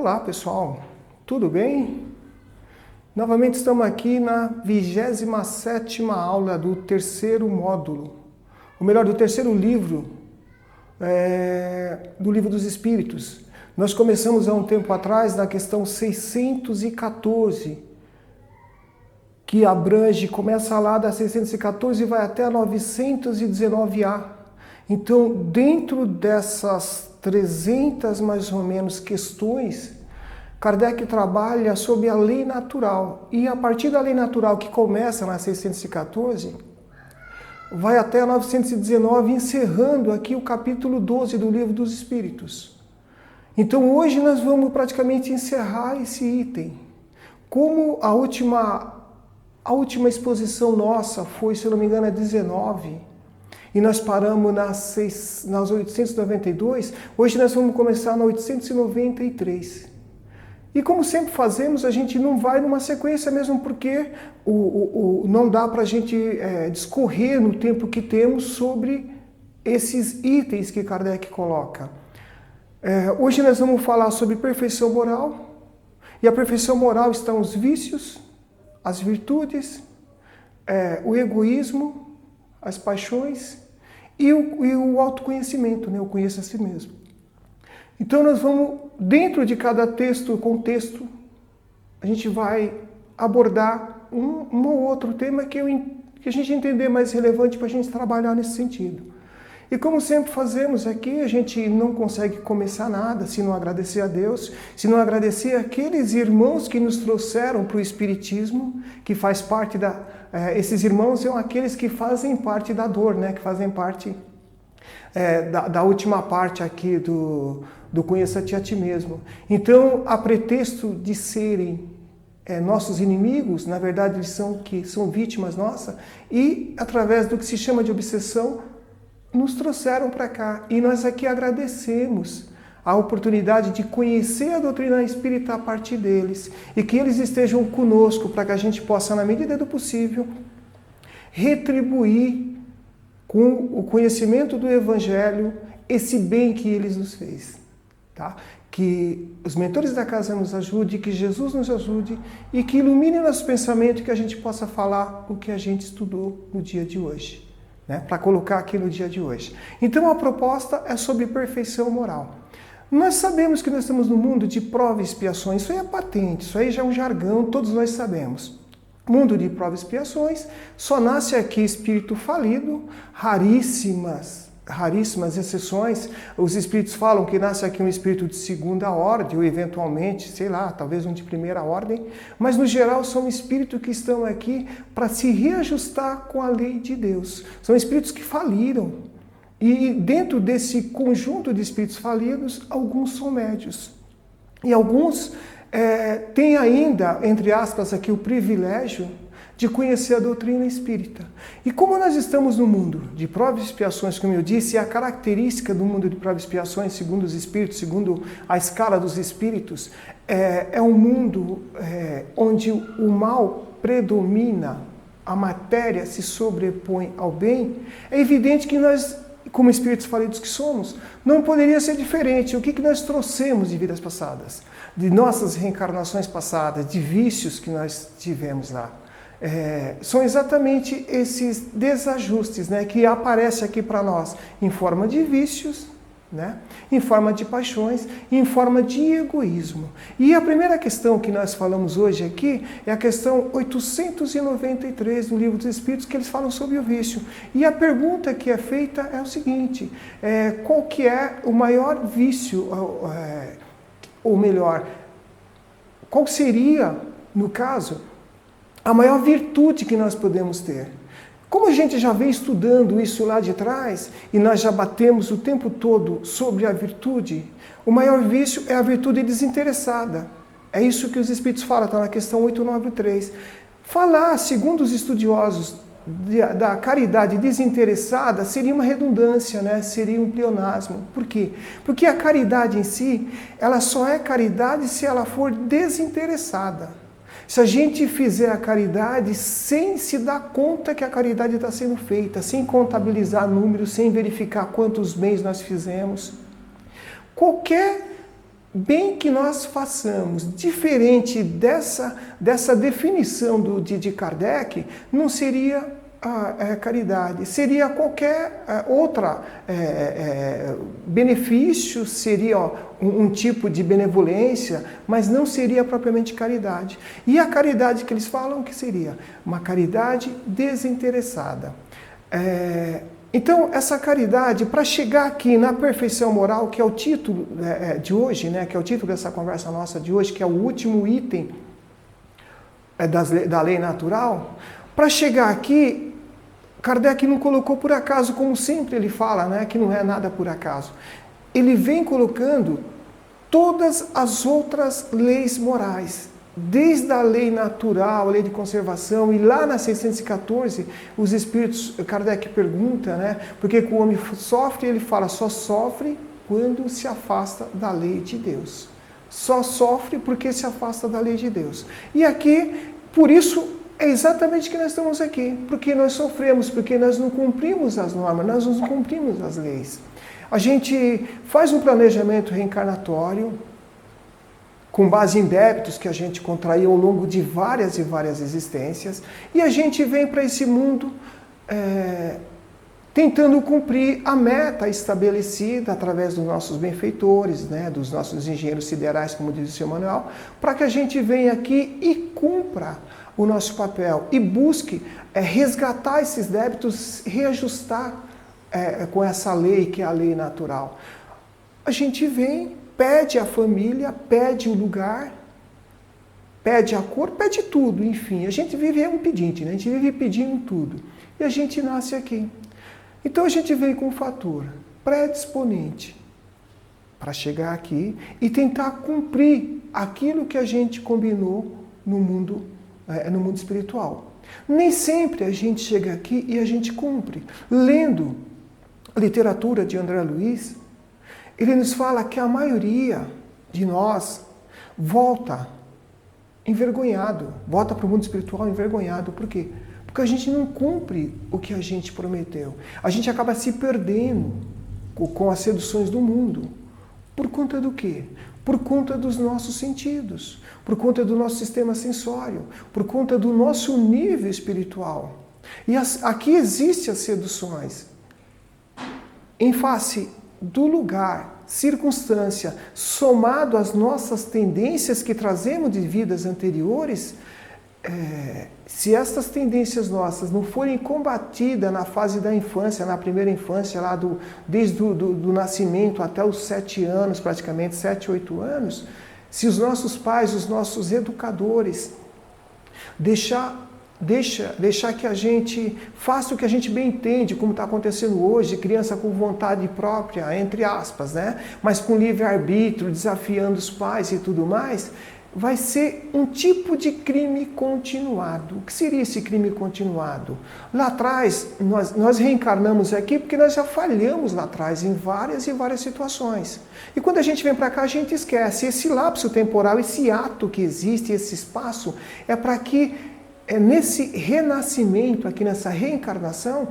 Olá pessoal, tudo bem? Novamente estamos aqui na 27ª aula do terceiro módulo, ou melhor, do terceiro livro, do Livro dos Espíritos. Nós começamos há um tempo atrás na questão 614, que abrange, começa lá da 614 e vai até a 919A. Então, dentro dessas 300 mais ou menos questões, Kardec trabalha sobre a lei natural. E a partir da lei natural, que começa na 614, vai até a 919, encerrando aqui o capítulo 12 do Livro dos Espíritos. Então hoje nós vamos praticamente encerrar esse item. Como a última exposição nossa foi, se eu não me engano, a 19, e nós paramos nas 892, hoje nós vamos começar na 893. E como sempre fazemos, a gente não vai numa sequência mesmo porque não dá para a gente discorrer no tempo que temos sobre esses itens que Kardec coloca. Hoje nós vamos falar sobre perfeição moral, e a perfeição moral estão os vícios, as virtudes, o egoísmo, as paixões e o autoconhecimento, né? O conheça a si mesmo. Então nós vamos, dentro de cada contexto, a gente vai abordar um ou outro tema que a gente entender mais relevante para a gente trabalhar nesse sentido. E como sempre fazemos aqui, a gente não consegue começar nada se não agradecer a Deus, se não agradecer aqueles irmãos que nos trouxeram para o Espiritismo, que faz parte esses irmãos são aqueles que fazem parte da dor, né? Que fazem parte da última parte aqui do Conheça-te a ti mesmo. Então, a pretexto de serem nossos inimigos, na verdade eles são vítimas nossas, e através do que se chama de obsessão, nos trouxeram para cá. E nós aqui agradecemos a oportunidade de conhecer a doutrina espírita a partir deles, e que eles estejam conosco para que a gente possa, na medida do possível, retribuir com o conhecimento do Evangelho esse bem que eles nos fez. Tá? Que os mentores da casa nos ajudem, que Jesus nos ajude e que ilumine nosso pensamento, que a gente possa falar o que a gente estudou no dia de hoje, né? Para colocar aqui no dia de hoje. Então a proposta é sobre perfeição moral. Nós sabemos que nós estamos no mundo de prova e expiações, isso aí é patente, isso aí já é um jargão, todos nós sabemos. Mundo de prova e expiações, só nasce aqui espírito falido, raríssimas exceções. Os espíritos falam que nasce aqui um espírito de segunda ordem, ou eventualmente, sei lá, talvez um de primeira ordem, mas no geral são espíritos que estão aqui para se reajustar com a lei de Deus. São espíritos que faliram. E dentro desse conjunto de espíritos falidos, alguns são médios. E alguns têm ainda, entre aspas, aqui o privilégio de conhecer a doutrina espírita. E como nós estamos no mundo de provas e expiações, como eu disse, a característica do mundo de provas e expiações, segundo os espíritos, segundo a escala dos espíritos, é um mundo onde o mal predomina, a matéria se sobrepõe ao bem. É evidente que nós, como espíritos falidos que somos, não poderia ser diferente. O que nós trouxemos de vidas passadas, de nossas reencarnações passadas, de vícios que nós tivemos lá. São exatamente esses desajustes, né, que aparecem aqui para nós em forma de vícios, né, em forma de paixões, em forma de egoísmo. E a primeira questão que nós falamos hoje aqui é a questão 893 do Livro dos Espíritos, que eles falam sobre o vício. E a pergunta que é feita é o seguinte: qual que é o maior vício, ou melhor, qual seria, no caso, a maior virtude que nós podemos ter? Como a gente já vem estudando isso lá de trás, e nós já batemos o tempo todo sobre a virtude, o maior vício é a virtude desinteressada. É isso que os Espíritos falam, está na questão 893. Falar, segundo os estudiosos, da caridade desinteressada seria uma redundância, né? Seria um pleonasmo. Por quê? Porque a caridade em si, ela só é caridade se ela for desinteressada. Se a gente fizer a caridade sem se dar conta que a caridade está sendo feita, sem contabilizar números, sem verificar quantos bens nós fizemos, qualquer bem que nós façamos diferente dessa definição de Kardec, não seria caridade, seria qualquer outra benefício, seria um tipo de benevolência, mas não seria propriamente caridade. E a caridade que eles falam que seria uma caridade desinteressada. Então, essa caridade, para chegar aqui na perfeição moral, que é o título de hoje, né, que é o título dessa conversa nossa de hoje, que é o último item da lei natural, para chegar aqui, Kardec não colocou por acaso, como sempre ele fala, né, que não é nada por acaso. Ele vem colocando todas as outras leis morais, desde a lei natural, a lei de conservação, e lá na 614, os espíritos, Kardec pergunta, né, porque o homem sofre, ele fala, só sofre quando se afasta da lei de Deus. Só sofre porque se afasta da lei de Deus. E aqui, por isso, é exatamente que nós estamos aqui, porque nós sofremos, porque nós não cumprimos as normas, nós não cumprimos as leis. A gente faz um planejamento reencarnatório com base em débitos que a gente contraiu ao longo de várias e várias existências, e a gente vem para esse mundo tentando cumprir a meta estabelecida através dos nossos benfeitores, né, dos nossos engenheiros siderais, como diz o seu manual, para que a gente venha aqui e cumpra o nosso papel e busque resgatar esses débitos, reajustar com essa lei, que é a lei natural. A gente vem, pede a família, pede o lugar, pede a cor, pede tudo, enfim. A gente vive um pedinte, né? A gente vive pedindo tudo. E a gente nasce aqui. Então a gente vem com um fator predisponente para chegar aqui e tentar cumprir aquilo que a gente combinou no mundo espiritual. Nem sempre a gente chega aqui e a gente cumpre. Lendo a literatura de André Luiz, ele nos fala que a maioria de nós volta envergonhado, volta para o mundo espiritual envergonhado. Por quê? Porque a gente não cumpre o que a gente prometeu. A gente acaba se perdendo com as seduções do mundo. Por conta do quê? Por conta dos nossos sentidos, por conta do nosso sistema sensório, por conta do nosso nível espiritual. E aqui existem as seduções. Em face do lugar, circunstância, somado às nossas tendências que trazemos de vidas anteriores, se essas tendências nossas não forem combatidas na fase da infância, na primeira infância, lá desde do nascimento até os 7 anos, praticamente 7, 8 anos, se os nossos pais, os nossos educadores, deixar que a gente faça o que a gente bem entende, como está acontecendo hoje, criança com vontade própria, entre aspas, né? Mas com livre-arbítrio, desafiando os pais e tudo mais, vai ser um tipo de crime continuado. O que seria esse crime continuado? Lá atrás, nós reencarnamos aqui porque nós já falhamos lá atrás em várias e várias situações. E quando a gente vem para cá, a gente esquece. Esse lapso temporal, esse ato que existe, esse espaço, é para que nesse renascimento, aqui nessa reencarnação,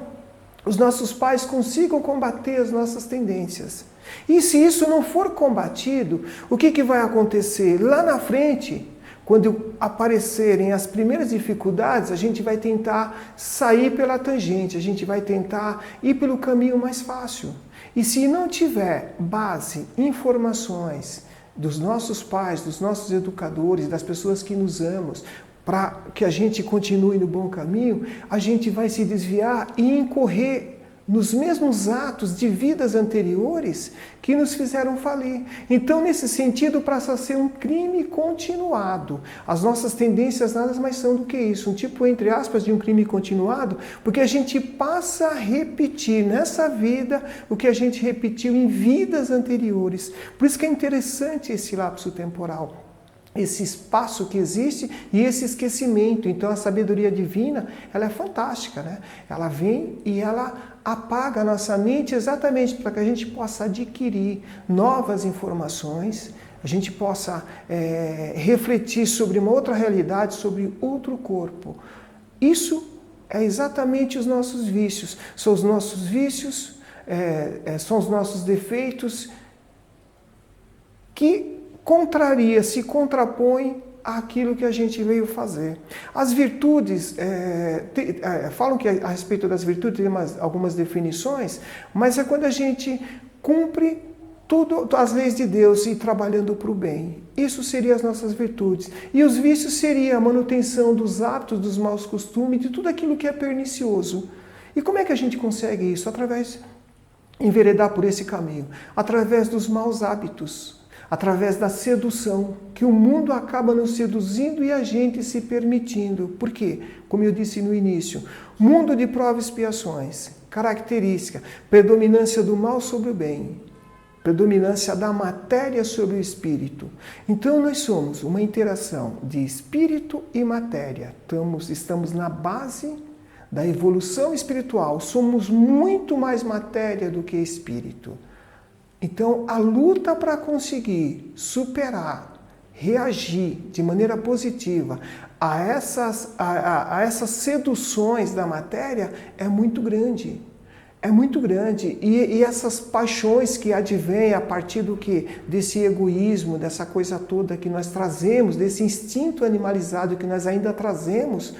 os nossos pais consigam combater as nossas tendências. E se isso não for combatido, o que vai acontecer? Lá na frente, quando aparecerem as primeiras dificuldades, a gente vai tentar sair pela tangente, a gente vai tentar ir pelo caminho mais fácil. E se não tiver base, informações dos nossos pais, dos nossos educadores, das pessoas que nos amam, para que a gente continue no bom caminho, a gente vai se desviar e incorrer nos mesmos atos de vidas anteriores que nos fizeram falir. Então, nesse sentido, passa a ser um crime continuado. As nossas tendências nada mais são do que isso, um tipo, entre aspas, de um crime continuado, porque a gente passa a repetir nessa vida o que a gente repetiu em vidas anteriores. Por isso que é interessante esse lapso temporal, esse espaço que existe e esse esquecimento. Então a sabedoria divina, ela é fantástica, né? Ela vem e ela apaga a nossa mente exatamente para que a gente possa adquirir novas informações, a gente possa refletir sobre uma outra realidade, sobre outro corpo. Isso é exatamente os nossos vícios. São os nossos vícios, são os nossos defeitos que contraria, se contrapõe àquilo que a gente veio fazer. As virtudes, falam que a respeito das virtudes tem algumas definições, mas é quando a gente cumpre as leis de Deus e trabalhando para o bem. Isso seriam as nossas virtudes. E os vícios seria a manutenção dos hábitos, dos maus costumes, de tudo aquilo que é pernicioso. E como é que a gente consegue isso? Através enveredar por esse caminho, através dos maus hábitos, através da sedução, que o mundo acaba nos seduzindo e a gente se permitindo. Por quê? Como eu disse no início, mundo de provas e expiações, característica, predominância do mal sobre o bem, predominância da matéria sobre o espírito. Então nós somos uma interação de espírito e matéria. Estamos na base da evolução espiritual. Somos muito mais matéria do que espírito. Então a luta para conseguir superar, reagir de maneira positiva a essas seduções da matéria é muito grande. É muito grande. E essas paixões que advêm a partir do quê? Desse egoísmo, dessa coisa toda que nós trazemos, desse instinto animalizado que nós ainda trazemos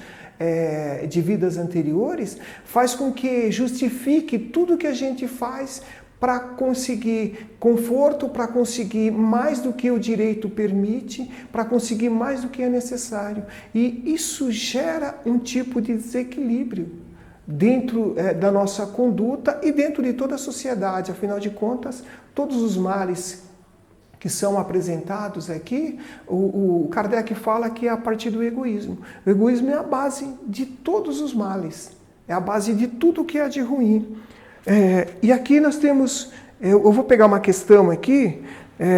de vidas anteriores, faz com que justifique tudo que a gente faz para conseguir conforto, para conseguir mais do que o direito permite, para conseguir mais do que é necessário. E isso gera um tipo de desequilíbrio dentro da nossa conduta e dentro de toda a sociedade. Afinal de contas, todos os males que são apresentados aqui, o Kardec fala que é a partir do egoísmo. O egoísmo é a base de todos os males, é a base de tudo que há de ruim. E aqui nós temos, eu vou pegar uma questão aqui,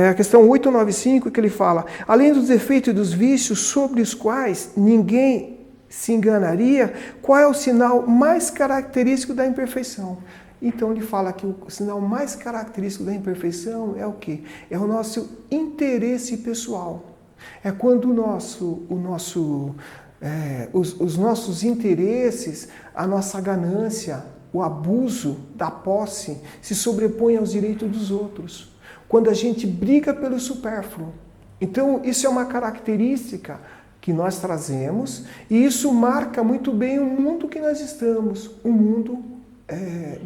a questão 895, que ele fala: além dos defeitos e dos vícios sobre os quais ninguém se enganaria, qual é o sinal mais característico da imperfeição? Então ele fala que o sinal mais característico da imperfeição é o quê? É o nosso interesse pessoal. É quando os nossos interesses, a nossa ganância, o abuso da posse se sobrepõe aos direitos dos outros. Quando a gente briga pelo supérfluo. Então isso é uma característica que nós trazemos, e isso marca muito bem o mundo que nós estamos, um mundo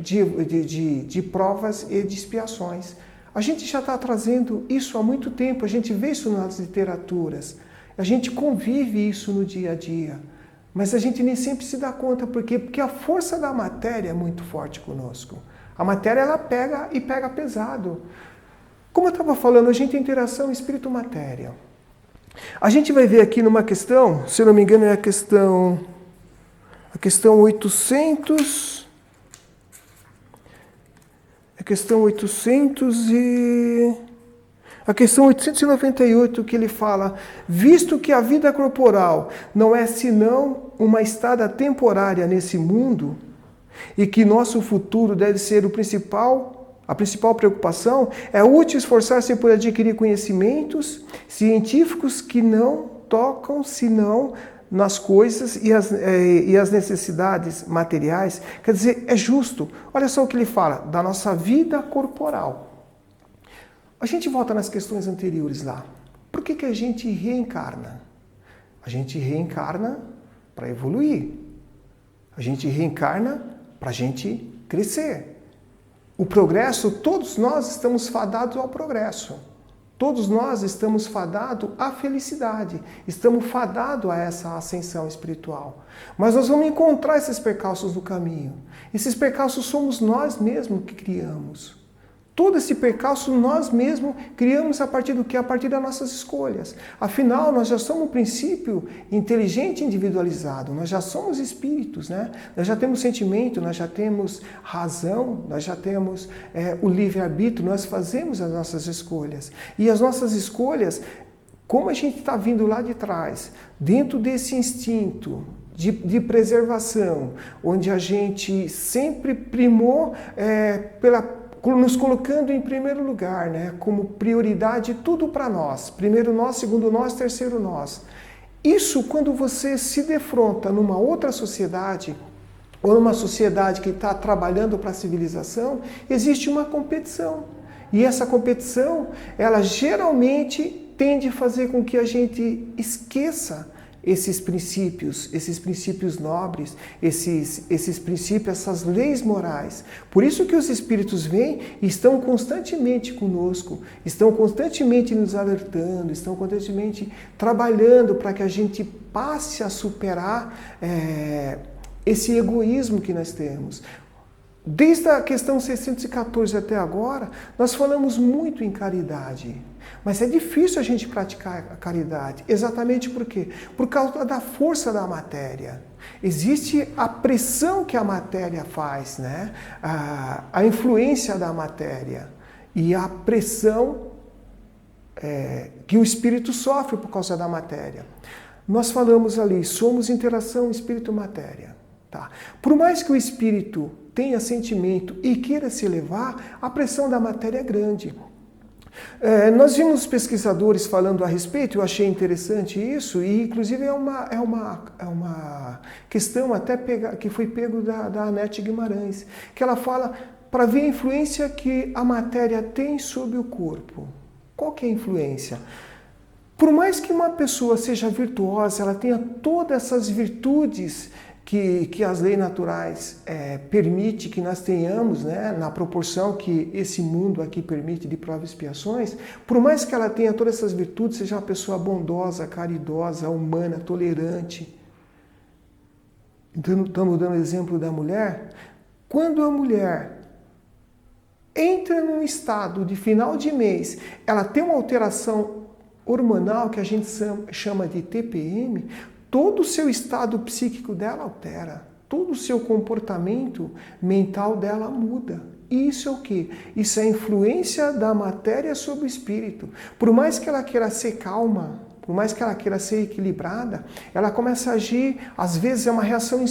de provas e de expiações. A gente já está trazendo isso há muito tempo, a gente vê isso nas literaturas, a gente convive isso no dia a dia, mas a gente nem sempre se dá conta. Por quê? Porque a força da matéria é muito forte conosco. A matéria, ela pega e pega pesado. Como eu estava falando, a gente tem interação espírito-matéria. A gente vai ver aqui numa questão, se eu não me engano é a questão 800... A questão 898, que ele fala: visto que a vida corporal não é senão uma estada temporária nesse mundo, e que nosso futuro deve ser a principal preocupação, é útil esforçar-se por adquirir conhecimentos científicos que não tocam senão nas coisas e as necessidades materiais. Quer dizer, é justo. Olha só o que ele fala da nossa vida corporal. A gente volta nas questões anteriores lá. Por que a gente reencarna? A gente reencarna para evoluir. A gente reencarna para a gente crescer. O progresso, todos nós estamos fadados ao progresso. Todos nós estamos fadados à felicidade, estamos fadados a essa ascensão espiritual. Mas nós vamos encontrar esses percalços no caminho. Esses percalços somos nós mesmos que criamos. Todo esse percalço nós mesmos criamos a partir do quê? A partir das nossas escolhas. Afinal, nós já somos um princípio inteligente individualizado, nós já somos espíritos, né? Nós já temos sentimento, nós já temos razão, nós já temos o livre-arbítrio, nós fazemos as nossas escolhas. E as nossas escolhas, como a gente está vindo lá de trás, dentro desse instinto de preservação, onde a gente sempre primou nos colocando em primeiro lugar, né, como prioridade tudo para nós. Primeiro nós, segundo nós, terceiro nós. Isso, quando você se defronta numa outra sociedade, ou numa sociedade que está trabalhando para a civilização, existe uma competição. E essa competição, ela geralmente tende a fazer com que a gente esqueça esses princípios nobres, esses princípios, essas leis morais. Por isso que os Espíritos vêm e estão constantemente conosco, estão constantemente nos alertando, estão constantemente trabalhando para que a gente passe a superar esse egoísmo que nós temos. Desde a questão 614 até agora, nós falamos muito em caridade. Mas é difícil a gente praticar a caridade. Exatamente por quê? Por causa da força da matéria. Existe a pressão que a matéria faz, né? A influência da matéria e a pressão que o espírito sofre por causa da matéria. Nós falamos ali, somos interação espírito-matéria. Tá? Por mais que o espírito tenha sentimento e queira se elevar, a pressão da matéria é grande. Nós vimos pesquisadores falando a respeito, eu achei interessante isso, e inclusive é uma questão até que foi pego da Anete Guimarães, que ela fala para ver a influência que a matéria tem sobre o corpo. Qual que é a influência? Por mais que uma pessoa seja virtuosa, ela tenha todas essas virtudes que as leis naturais permitem que nós tenhamos, né, na proporção que esse mundo aqui permite de provas e expiações, por mais que ela tenha todas essas virtudes, seja uma pessoa bondosa, caridosa, humana, tolerante. Então, estamos dando o exemplo da mulher. Quando a mulher entra num estado de final de mês, ela tem uma alteração hormonal que a gente chama de TPM, todo o seu estado psíquico dela altera, todo o seu comportamento mental dela muda. E isso é o quê? Isso é a influência da matéria sobre o espírito. Por mais que ela queira ser calma, por mais que ela queira ser equilibrada, ela começa a agir, às vezes é uma reação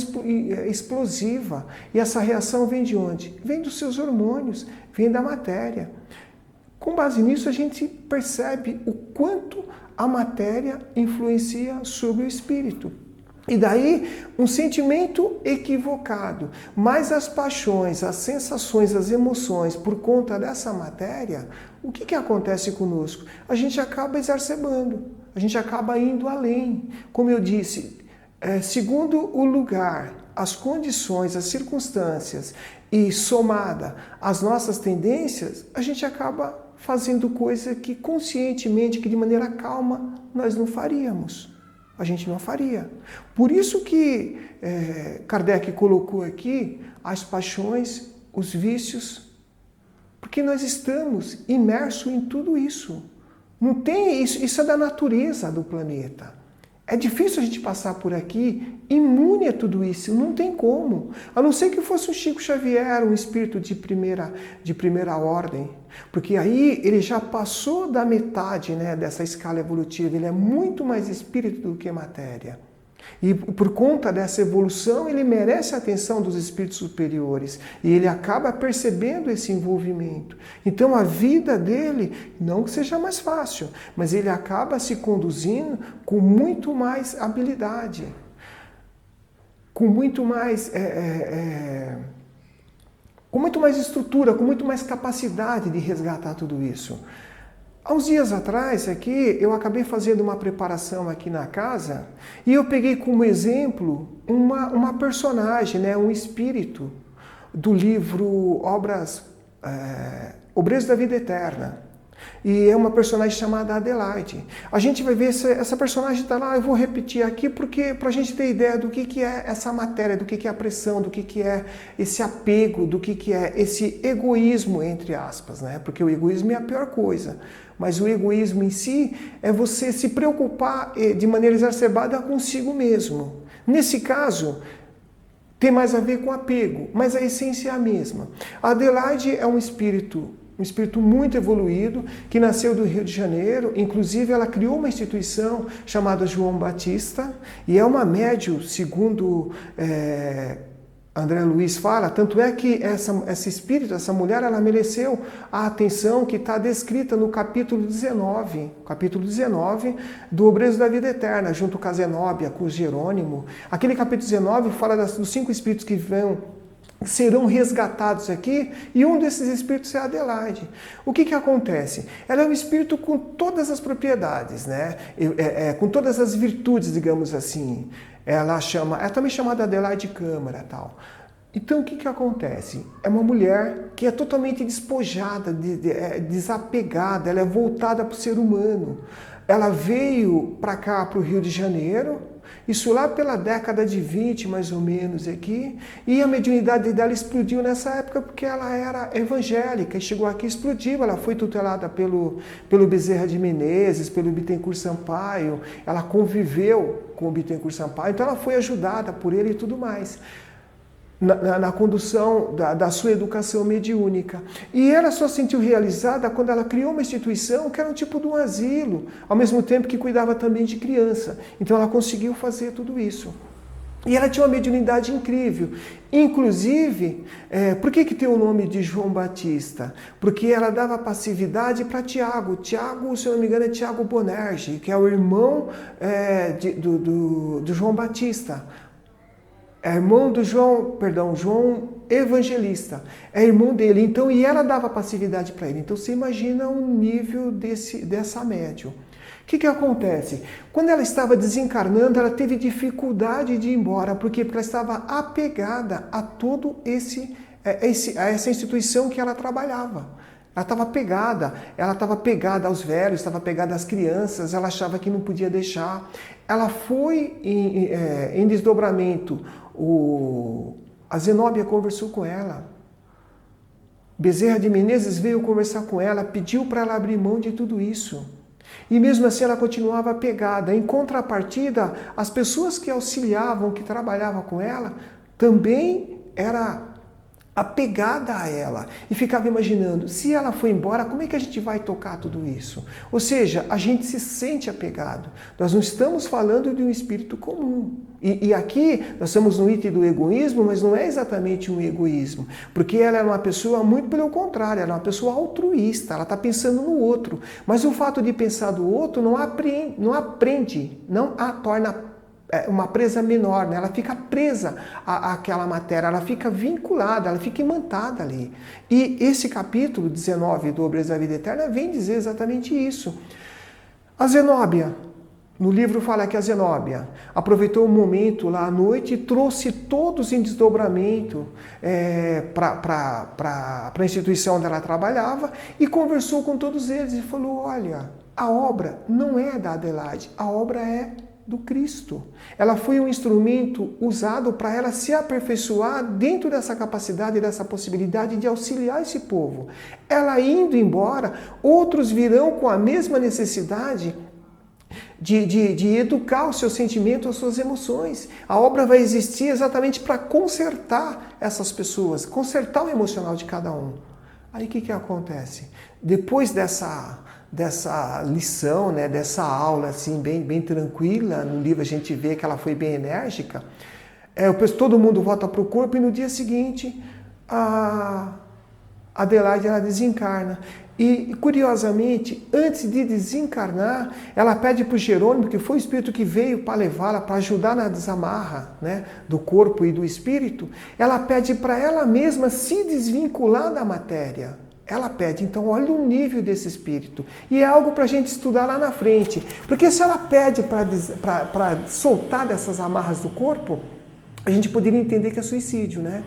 explosiva. E essa reação vem de onde? Vem dos seus hormônios, vem da matéria. Com base nisso, a gente percebe o quanto a matéria influencia sobre o espírito. E daí, um sentimento equivocado, mas as paixões, as sensações, as emoções, por conta dessa matéria, o que acontece conosco? A gente acaba exacerbando, a gente acaba indo além. Como eu disse, segundo o lugar, as condições, as circunstâncias e somada às nossas tendências, a gente acaba fazendo coisa que conscientemente, que de maneira calma, nós não faríamos. A gente não faria. Por isso que Kardec colocou aqui as paixões, os vícios, porque nós estamos imersos em tudo isso. Não tem isso, isso é da natureza do planeta. É difícil a gente passar por aqui imune a tudo isso, não tem como. A não ser que fosse um Chico Xavier, um espírito de primeira ordem. Porque aí ele já passou da metade, né, dessa escala evolutiva, ele é muito mais espírito do que matéria. E por conta dessa evolução, ele merece a atenção dos espíritos superiores. E ele acaba percebendo esse envolvimento. Então a vida dele, não que seja mais fácil, mas ele acaba se conduzindo com muito mais habilidade. Com muito mais estrutura, com muito mais capacidade de resgatar tudo isso. Há uns dias atrás, aqui, eu acabei fazendo uma preparação aqui na casa e eu peguei como exemplo uma personagem, né, um espírito do livro Obreiros da Vida Eterna. E é uma personagem chamada Adelaide. A gente vai ver essa personagem está lá, eu vou repetir aqui porque para a gente ter ideia do que é essa matéria, do que é a pressão, do que é esse apego, do que é esse egoísmo, entre aspas, né? Porque o egoísmo é a pior coisa. Mas o egoísmo em si é você se preocupar de maneira exacerbada consigo mesmo. Nesse caso, tem mais a ver com apego, mas a essência é a mesma. A Adelaide é um espírito muito evoluído, que nasceu do Rio de Janeiro. Inclusive, ela criou uma instituição chamada João Batista, e é uma médium, segundo André Luiz fala, tanto é que esse espírito, essa mulher, ela mereceu a atenção que está descrita no capítulo 19 do Obreiros da Vida Eterna, junto com a Zenóbia, com o Jerônimo. Aquele capítulo 19 fala dos 5 espíritos que vão serão resgatados aqui, e um desses espíritos é a Adelaide. O que acontece? Ela é um espírito com todas as propriedades, né? Com todas as virtudes, digamos assim. Ela é também chamada Adelaide Câmara, tal. Então, o que acontece? É uma mulher que é totalmente despojada, desapegada, ela é voltada para o ser humano. Ela veio para cá, para o Rio de Janeiro, isso lá pela década de 20, mais ou menos, aqui, e a mediunidade dela explodiu nessa época porque ela era evangélica, e chegou aqui e explodiu. Ela foi tutelada pelo Bezerra de Menezes, pelo Bittencourt Sampaio, ela conviveu com o Bittencourt Sampaio, então ela foi ajudada por ele e tudo mais. Na condução da sua educação mediúnica. E ela só se sentiu realizada quando ela criou uma instituição que era um tipo de um asilo, ao mesmo tempo que cuidava também de criança. Então ela conseguiu fazer tudo isso. E ela tinha uma mediunidade incrível. Inclusive, por que tem o nome de João Batista? Porque ela dava passividade para Tiago. Tiago, se eu não me engano, é Tiago Bonerge, que é o irmão do João Batista. É irmão do João Evangelista, é irmão dele, então, e ela dava passividade para ele. Então você imagina o nível dessa médium. O que acontece? Quando ela estava desencarnando, ela teve dificuldade de ir embora. Por quê? Porque ela estava apegada a todo a essa instituição que ela trabalhava. Ela estava pegada aos velhos, estava pegada às crianças, ela achava que não podia deixar. Ela foi em desdobramento. A Zenóbia conversou com ela. Bezerra de Menezes veio conversar com ela, pediu para ela abrir mão de tudo isso. E mesmo assim ela continuava apegada. Em contrapartida, as pessoas que auxiliavam, que trabalhavam com ela, também era apegada a ela, e ficava imaginando, se ela for embora, como é que a gente vai tocar tudo isso? Ou seja, a gente se sente apegado. Nós não estamos falando de um espírito comum. E aqui nós estamos no item do egoísmo, mas não é exatamente um egoísmo, porque ela é uma pessoa, muito pelo contrário, ela é uma pessoa altruísta, ela está pensando no outro. Mas o fato de pensar do outro não a torna uma presa menor, né? Ela fica presa àquela matéria, ela fica vinculada, ela fica imantada ali. E esse capítulo 19 do Obreiros da Vida Eterna vem dizer exatamente isso. A Zenóbia, no livro fala que a Zenóbia aproveitou o momento lá à noite e trouxe todos em desdobramento para a instituição onde ela trabalhava e conversou com todos eles e falou, olha, a obra não é da Adelaide, a obra é do Cristo. Ela foi um instrumento usado para ela se aperfeiçoar dentro dessa capacidade, dessa possibilidade de auxiliar esse povo. Ela indo embora, outros virão com a mesma necessidade de educar o seu sentimento, as suas emoções. A obra vai existir exatamente para consertar essas pessoas, consertar o emocional de cada um. Aí o que acontece? Depois dessa lição, né, dessa aula assim, bem tranquila, no livro a gente vê que ela foi bem enérgica, todo mundo volta para o corpo e no dia seguinte a Adelaide ela desencarna. E, curiosamente, antes de desencarnar, ela pede para o Jerônimo, que foi o espírito que veio para levá-la, para ajudar na desamarra, né, do corpo e do espírito, ela pede para ela mesma se desvincular da matéria. Ela pede, então olha o nível desse espírito. E é algo para a gente estudar lá na frente. Porque se ela pede para soltar dessas amarras do corpo, a gente poderia entender que é suicídio, né?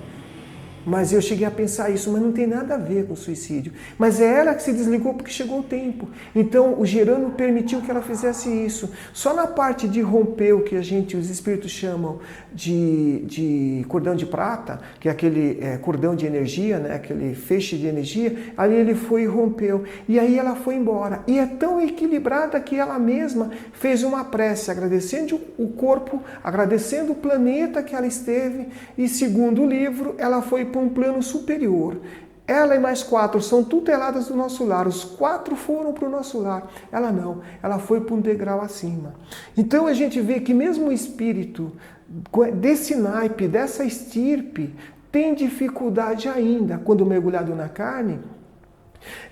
Mas eu cheguei a pensar isso, mas não tem nada a ver com suicídio. Mas é ela que se desligou porque chegou o tempo. Então o Jerônimo permitiu que ela fizesse isso. Só na parte de romper o que os espíritos chamam de cordão de prata, que é aquele cordão de energia, né? Aquele feixe de energia, ali ele foi e rompeu. E aí ela foi embora. E é tão equilibrada que ela mesma fez uma prece, agradecendo o corpo, agradecendo o planeta que ela esteve. E segundo o livro, ela foi para um plano superior. Ela e mais 4 são tuteladas do nosso lar. Os 4 foram para o nosso lar. Ela não. Ela foi para um degrau acima. Então a gente vê que mesmo o espírito desse naipe, dessa estirpe, tem dificuldade ainda, quando mergulhado na carne,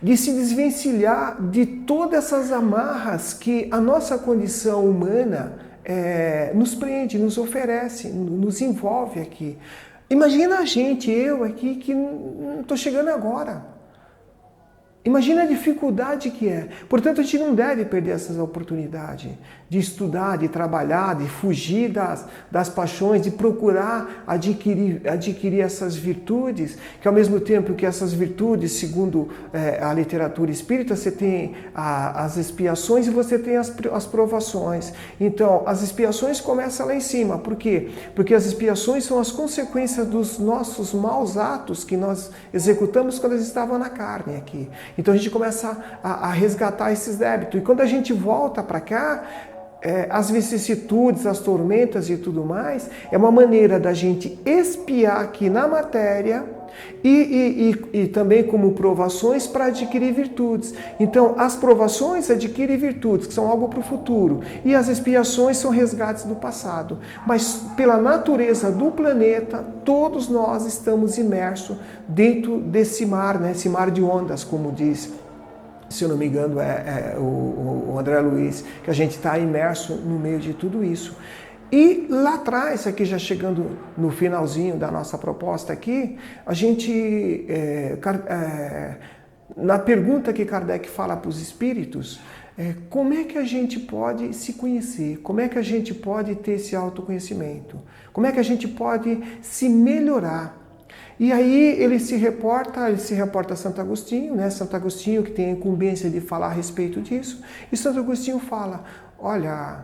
de se desvencilhar de todas essas amarras que a nossa condição humana nos prende, nos oferece, nos envolve aqui. Imagina a gente, eu aqui, que não estou chegando agora. Imagina a dificuldade que é. Portanto, a gente não deve perder essas oportunidades de estudar, de trabalhar, de fugir das paixões, de procurar adquirir essas virtudes, que ao mesmo tempo que essas virtudes, segundo a literatura espírita, você tem as expiações e você tem as provações. Então, as expiações começam lá em cima. Por quê? Porque as expiações são as consequências dos nossos maus atos que nós executamos quando eles estavam na carne aqui. Então a gente começa a resgatar esses débitos. E quando a gente volta para cá, as vicissitudes, as tormentas e tudo mais, é uma maneira da gente expiar aqui na matéria e também como provações para adquirir virtudes. Então, as provações adquirem virtudes, que são algo para o futuro, e as expiações são resgates do passado. Mas, pela natureza do planeta, todos nós estamos imersos dentro desse mar, né? Esse mar de ondas, como diz, se eu não me engano, o André Luiz, que a gente está imerso no meio de tudo isso. E lá atrás, aqui já chegando no finalzinho da nossa proposta aqui, a gente, na pergunta que Kardec fala para os espíritos, como é que a gente pode se conhecer? Como é que a gente pode ter esse autoconhecimento? Como é que a gente pode se melhorar? E aí ele se reporta a Santo Agostinho, né? Santo Agostinho que tem a incumbência de falar a respeito disso, e Santo Agostinho fala, olha,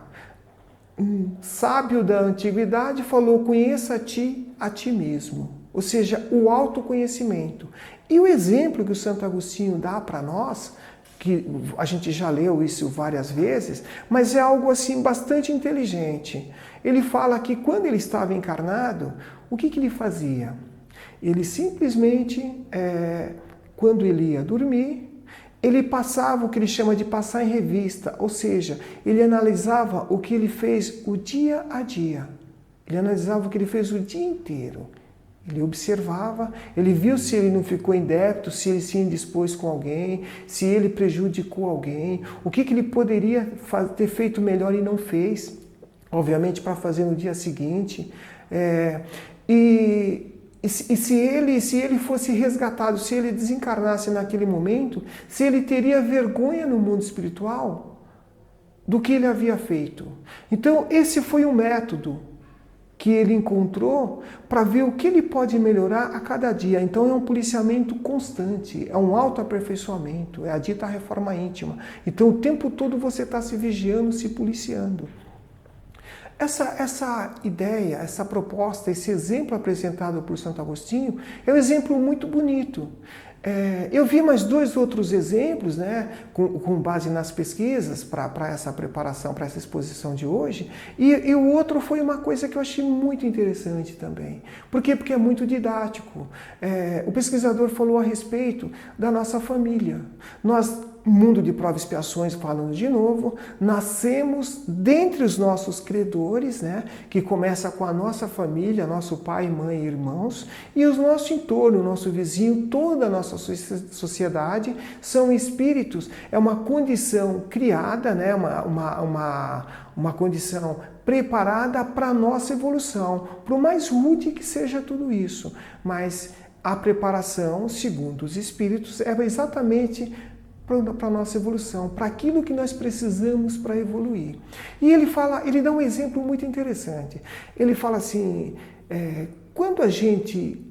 um sábio da antiguidade falou, conheça-te a ti mesmo, ou seja, o autoconhecimento. E o exemplo que o Santo Agostinho dá para nós, que a gente já leu isso várias vezes, mas é algo assim bastante inteligente. Ele fala que quando ele estava encarnado, o que ele fazia? Ele simplesmente, quando ele ia dormir, ele passava o que ele chama de passar em revista, ou seja, ele analisava o que ele fez o dia a dia. Ele analisava o que ele fez o dia inteiro. Ele observava, ele viu se ele não ficou em débito, se ele se indispôs com alguém, se ele prejudicou alguém, o que ele poderia ter feito melhor e não fez, obviamente para fazer no dia seguinte. E se ele fosse resgatado, se ele desencarnasse naquele momento, se ele teria vergonha no mundo espiritual do que ele havia feito. Então, esse foi um método que ele encontrou para ver o que ele pode melhorar a cada dia. Então, é um policiamento constante, é um autoaperfeiçoamento, é a dita reforma íntima. Então, o tempo todo você está se vigiando, se policiando. Essa ideia, essa proposta, esse exemplo apresentado por Santo Agostinho é um exemplo muito bonito. Eu vi mais 2 outros exemplos, né, com base nas pesquisas para essa preparação, para essa exposição de hoje, e o outro foi uma coisa que eu achei muito interessante também. Por quê? Porque é muito didático. O pesquisador falou a respeito da nossa família. Nós, mundo de provas e expiações, falando de novo, nascemos dentre os nossos credores, né, que começa com a nossa família, nosso pai, mãe e irmãos, e o nosso entorno, o nosso vizinho, toda a nossa sociedade são espíritos. É uma condição criada, né, uma condição preparada para a nossa evolução, por mais rude que seja tudo isso. Mas a preparação, segundo os espíritos, é exatamente para a nossa evolução, para aquilo que nós precisamos para evoluir. E ele dá um exemplo muito interessante. Ele fala assim, quando a gente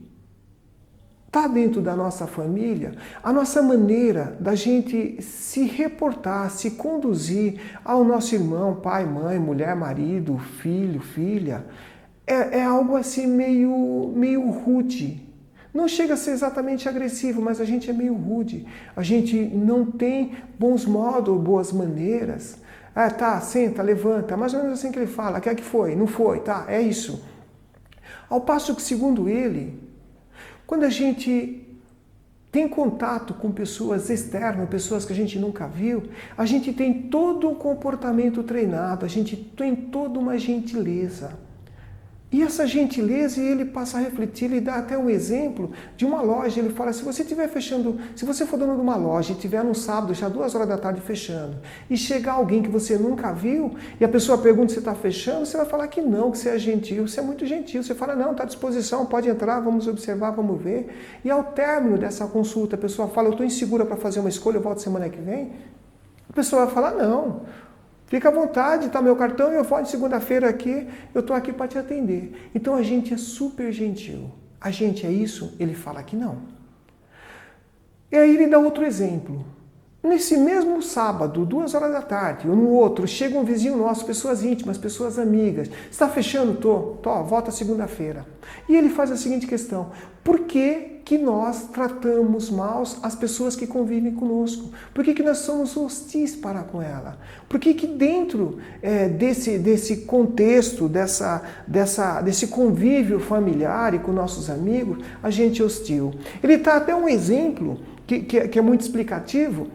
está dentro da nossa família, a nossa maneira da gente se reportar, se conduzir ao nosso irmão, pai, mãe, mulher, marido, filho, filha, é algo assim meio rude. Não chega a ser exatamente agressivo, mas a gente é meio rude. A gente não tem bons modos, boas maneiras. Tá, senta, levanta. Mais ou menos assim que ele fala. Quer que foi? Não foi, tá, é isso. Ao passo que, segundo ele, quando a gente tem contato com pessoas externas, pessoas que a gente nunca viu, a gente tem todo um comportamento treinado, a gente tem toda uma gentileza. E essa gentileza, ele passa a refletir, ele dá até um exemplo de uma loja. Ele fala, se você estiver fechando, se você for dono de uma loja e estiver no sábado, já 2 horas da tarde fechando, e chegar alguém que você nunca viu, e a pessoa pergunta se você está fechando, você vai falar que não, que você é gentil, você é muito gentil. Você fala, não, está à disposição, pode entrar, vamos observar, vamos ver. E ao término dessa consulta, a pessoa fala, eu estou insegura para fazer uma escolha, eu volto semana que vem. A pessoa vai falar, não. Fica à vontade, tá meu cartão, eu vou de segunda-feira aqui, eu estou aqui para te atender. Então a gente é super gentil. A gente é isso? Ele fala que não. E aí ele dá outro exemplo. Nesse mesmo sábado, 2 horas da tarde, ou no outro, chega um vizinho nosso, pessoas íntimas, pessoas amigas. Está fechando? Tô, volta segunda-feira. E ele faz a seguinte questão: por que nós tratamos mal as pessoas que convivem conosco? Por que nós somos hostis para com ela? Por que dentro desse contexto, desse convívio familiar e com nossos amigos, a gente é hostil? Ele dá até um exemplo que é muito explicativo.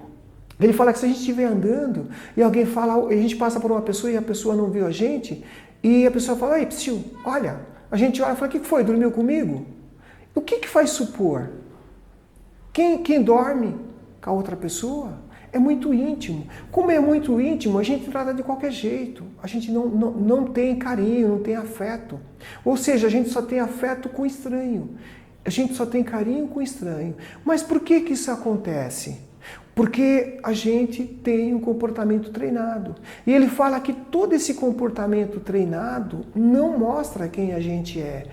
Ele fala que se a gente estiver andando e alguém fala, a gente passa por uma pessoa e a pessoa não viu a gente, e a pessoa fala, ei, psiu, olha, a gente olha e fala, o que foi? Dormiu comigo? O que faz supor? Quem dorme com a outra pessoa é muito íntimo. Como é muito íntimo, a gente trata de qualquer jeito. A gente não tem carinho, não tem afeto. Ou seja, a gente só tem afeto com estranho. A gente só tem carinho com estranho. Mas por que isso acontece? Porque a gente tem um comportamento treinado. E ele fala que todo esse comportamento treinado não mostra quem a gente é.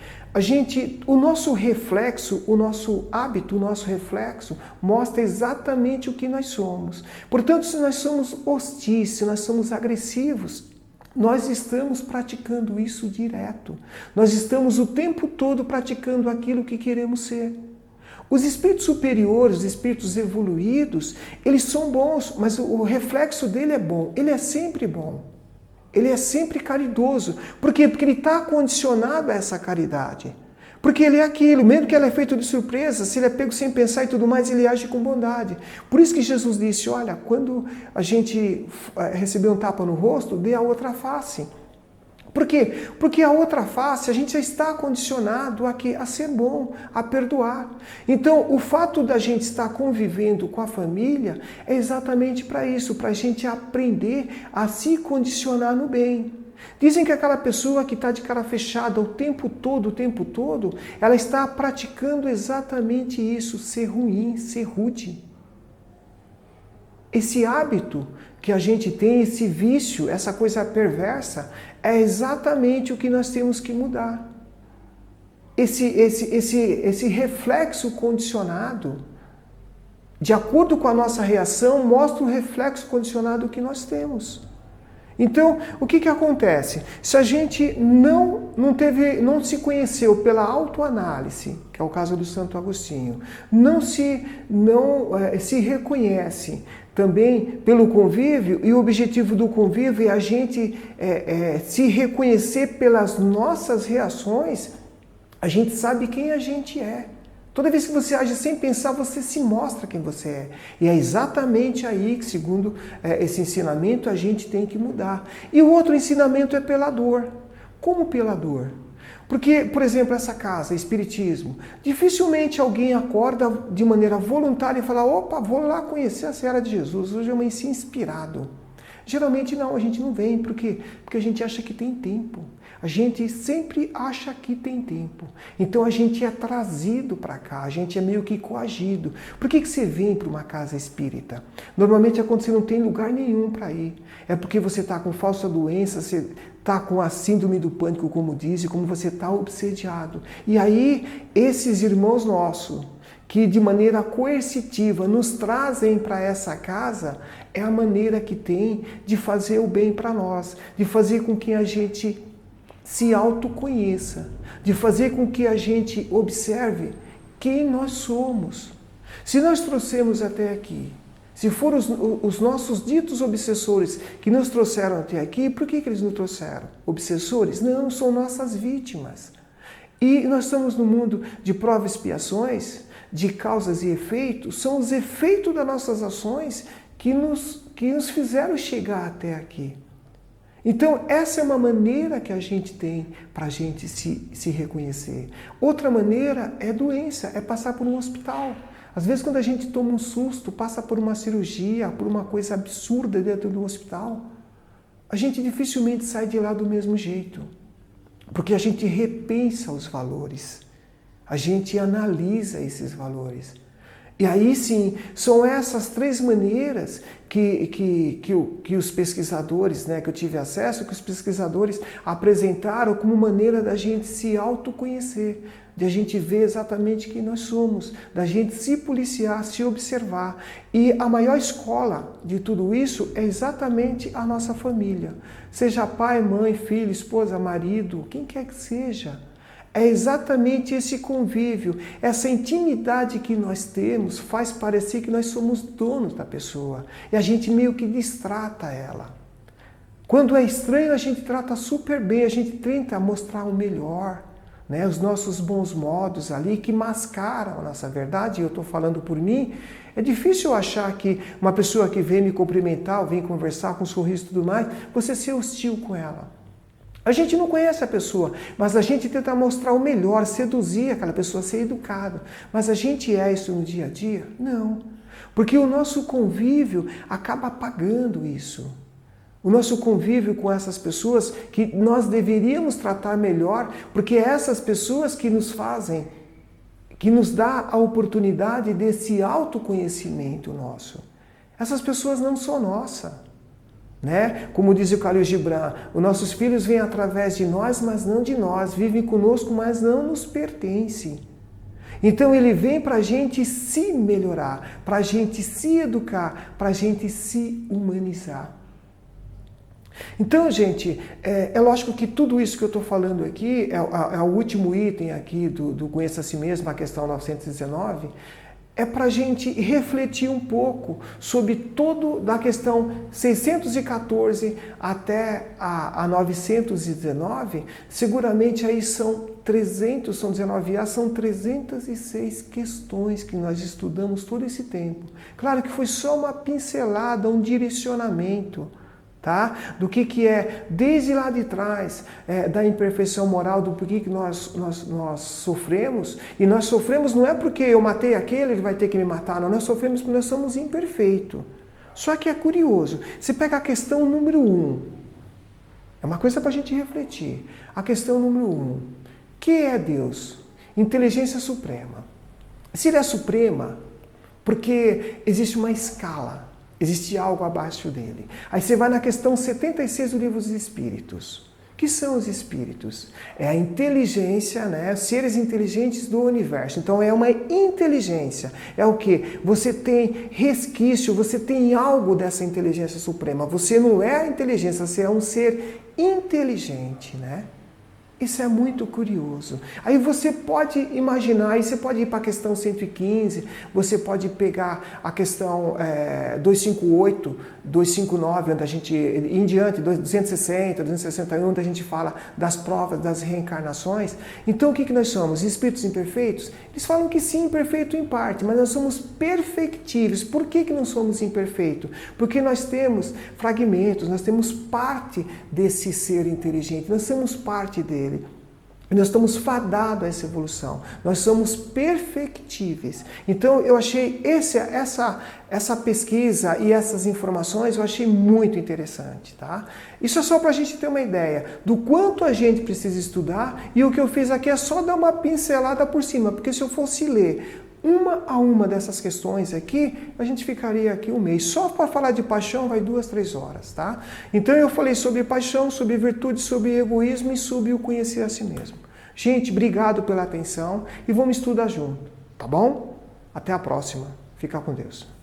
O nosso reflexo, o nosso hábito, o nosso reflexo mostra exatamente o que nós somos. Portanto, se nós somos hostis, se nós somos agressivos, nós estamos praticando isso direto. Nós estamos o tempo todo praticando aquilo que queremos ser. Os espíritos superiores, os espíritos evoluídos, eles são bons, mas o reflexo dele é bom. Ele é sempre bom. Ele é sempre caridoso. Por quê? Porque ele está condicionado a essa caridade. Porque ele é aquilo, mesmo que ele é feito de surpresa, se ele é pego sem pensar e tudo mais, ele age com bondade. Por isso que Jesus disse, olha, quando a gente receber um tapa no rosto, dê a outra face. Por quê? Porque a outra face, a gente já está condicionado a ser bom, a perdoar. Então, o fato da gente estar convivendo com a família é exatamente para isso, para a gente aprender a se condicionar no bem. Dizem que aquela pessoa que está de cara fechada o tempo todo, ela está praticando exatamente isso, ser ruim, ser rude. Esse hábito que a gente tem, esse vício, essa coisa perversa, é exatamente o que nós temos que mudar. Esse reflexo condicionado, de acordo com a nossa reação, mostra o reflexo condicionado que nós temos. Então, o que acontece? Se a gente não se conheceu pela autoanálise, que é o caso do Santo Agostinho, não se reconhece também pelo convívio, e o objetivo do convívio é a gente se reconhecer pelas nossas reações, a gente sabe quem a gente é. Toda vez que você age sem pensar, você se mostra quem você é. E é exatamente aí que, segundo esse ensinamento, a gente tem que mudar. E o outro ensinamento é pela dor. Como pela dor? Porque, por exemplo, essa casa, espiritismo, dificilmente alguém acorda de maneira voluntária e fala, opa, vou lá conhecer a Seara de Jesus, hoje eu amanheci inspirado. Geralmente não, a gente não vem. Por quê? Porque a gente acha que tem tempo. A gente sempre acha que tem tempo. Então a gente é trazido para cá, a gente é meio que coagido. Por que você vem para uma casa espírita? Normalmente é quando você não tem lugar nenhum para ir. É porque você está com falsa doença, você está com a síndrome do pânico, como diz, como você está obsediado. E aí, esses irmãos nossos, que de maneira coercitiva nos trazem para essa casa, é a maneira que tem de fazer o bem para nós, de fazer com que a gente se autoconheça, de fazer com que a gente observe quem nós somos. Se nós trouxemos até aqui, se foram os nossos ditos obsessores que nos trouxeram até aqui, por que eles nos trouxeram? Obsessores? Não, são nossas vítimas. E nós estamos no mundo de provas e expiações, de causas e efeitos, são os efeitos das nossas ações que nos fizeram chegar até aqui. Então, essa é uma maneira que a gente tem para a gente se reconhecer. Outra maneira é doença, é passar por um hospital. Às vezes, quando a gente toma um susto, passa por uma cirurgia, por uma coisa absurda dentro do hospital, a gente dificilmente sai de lá do mesmo jeito. Porque a gente repensa os valores, a gente analisa esses valores. E aí sim, são essas três maneiras que os pesquisadores, né, que eu tive acesso, que os pesquisadores apresentaram como maneira da gente se autoconhecer, de a gente ver exatamente quem nós somos, da gente se policiar, se observar. E a maior escola de tudo isso é exatamente a nossa família. Seja pai, mãe, filho, esposa, marido, quem quer que seja. É exatamente esse convívio, essa intimidade que nós temos faz parecer que nós somos donos da pessoa. E a gente meio que destrata ela. Quando é estranho, a gente trata super bem, a gente tenta mostrar o melhor, né? Os nossos bons modos ali que mascaram a nossa verdade. Eu estou falando por mim. É difícil achar que uma pessoa que vem me cumprimentar, ou vem conversar com um sorriso e tudo mais, você ser hostil com ela. A gente não conhece a pessoa, mas a gente tenta mostrar o melhor, seduzir aquela pessoa, ser educado. Mas a gente é isso no dia a dia? Não. Porque o nosso convívio acaba apagando isso. O nosso convívio com essas pessoas que nós deveríamos tratar melhor, porque é essas pessoas que nos fazem, que nos dá a oportunidade desse autoconhecimento nosso. Essas pessoas não são nossas. Né? Como diz o Khalil Gibran, os nossos filhos vêm através de nós, mas não de nós, vivem conosco, mas não nos pertencem. Então ele vem para a gente se melhorar, para a gente se educar, para a gente se humanizar. Então, gente, é lógico que tudo isso que eu estou falando aqui, é o último item aqui do Conheça a Si Mesmo, a questão 919, é para a gente refletir um pouco sobre todo da questão 614 até a 919, seguramente aí são 19A, são 306 questões que nós estudamos todo esse tempo. Claro que foi só uma pincelada, um direcionamento, tá? Do que é, desde lá de trás, da imperfeição moral, do porquê que nós sofremos. E nós sofremos não é porque eu matei aquele, ele vai ter que me matar, não. Nós sofremos porque nós somos imperfeitos. Só que é curioso, você pega a questão número 1, é uma coisa para a gente refletir. A questão número 1, que é Deus? Inteligência suprema. Se ele é suprema, porque existe uma escala, existe algo abaixo dele. Aí você vai na questão 76 do Livro dos Espíritos. O que são os espíritos? É a inteligência, né? Seres inteligentes do universo. Então é uma inteligência. É o quê? Você tem resquício, você tem algo dessa inteligência suprema. Você não é a inteligência, você é um ser inteligente, né? Isso é muito curioso. Aí você pode imaginar, aí você pode ir para a questão 115, você pode pegar a questão 258, 259, onde a gente, em diante, 260, 261, onde a gente fala das provas, das reencarnações. Então o que nós somos? Espíritos imperfeitos? Eles falam que sim, imperfeito em parte, mas nós somos perfectíveis. Por que não somos imperfeitos? Porque nós temos fragmentos, nós temos parte desse ser inteligente, nós somos parte dele. Nós estamos fadados a essa evolução. Nós somos perfectíveis. Então, eu achei essa pesquisa e essas informações, eu achei muito interessante, tá? Isso é só para a gente ter uma ideia do quanto a gente precisa estudar, e o que eu fiz aqui é só dar uma pincelada por cima, porque se eu fosse ler uma a uma dessas questões aqui, a gente ficaria aqui um mês. Só para falar de paixão vai 2, 3 horas, tá? Então eu falei sobre paixão, sobre virtude, sobre egoísmo e sobre o conhecer a si mesmo. Gente, obrigado pela atenção e vamos estudar junto, tá bom? Até a próxima. Fica com Deus.